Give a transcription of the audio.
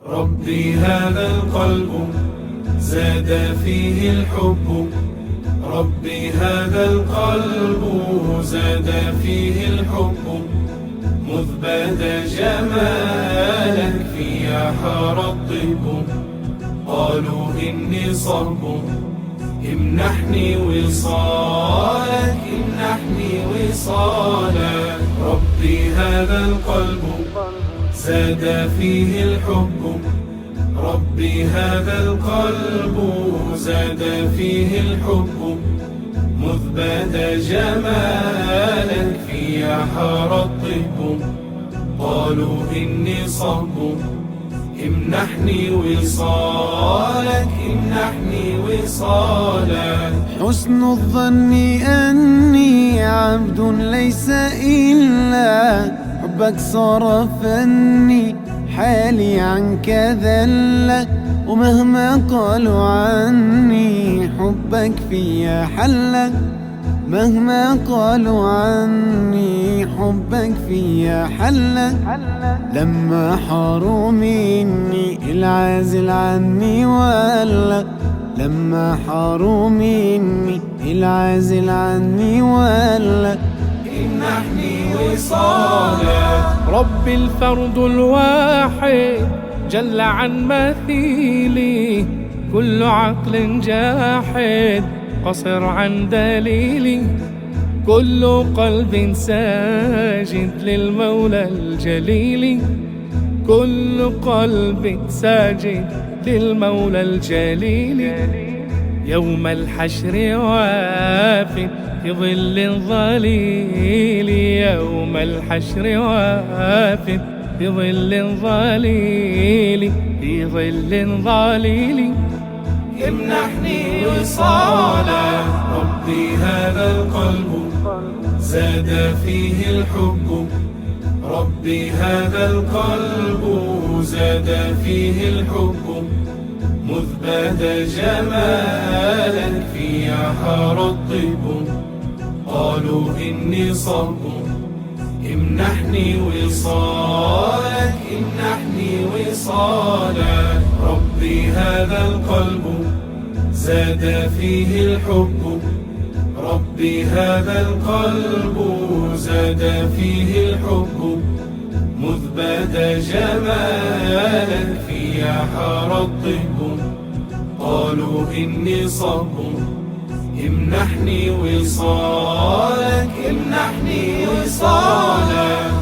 ربي هذا القلب زاد فيه الحب، ربي هذا القلب زاد فيه الحب، مذ بدا جمالك في حار الطب. قالوا إني صب، امنحني وصالك، امنحني وصالك. ربي هذا القلب زاد فيه الحب، ربي هذا القلب زاد فيه الحب، مذ بدا جمالك في حار الطب. قالوا إني صب، امنحني وصالك، امنحني وصالك. حسن الظن أني عبد ليس إلا حبك صرفني، حالي عنك ذلة، ومهما قالوا عني حبك فيا حلة، مهما قالوا عني حبك فيا حلة. لما حاروا مني العازل عني ولا، لما حاروا مني العازل عني ولا، امنحني وصالك. ربي الفرد الواحد جل عن مثيلي، كل عقل جاحد قصر عن دليلي، كل قلب ساجد للمولى الجليل، كل قلب ساجد للمولى الجليل. يوم الحشر واف في ظل ظليل، يوم الحشر واف في ظل ظليل، في ظل ظليل. امنحني وصالك. ربي هذا القلب زاد فيه الحب، ربي هذا القلب زاد فيه الحب، مذ بدا جمالك في حار الطب. قالوا إني صب، امنحني وصالك، امنحني وصالك. ربي هذا القلب زاد فيه الحب، ربي هذا القلب زاد فيه الحب، مذ بدا جمالك في حار الطب. قالوا إني صب، امنحني وصالك، امنحني وصالك.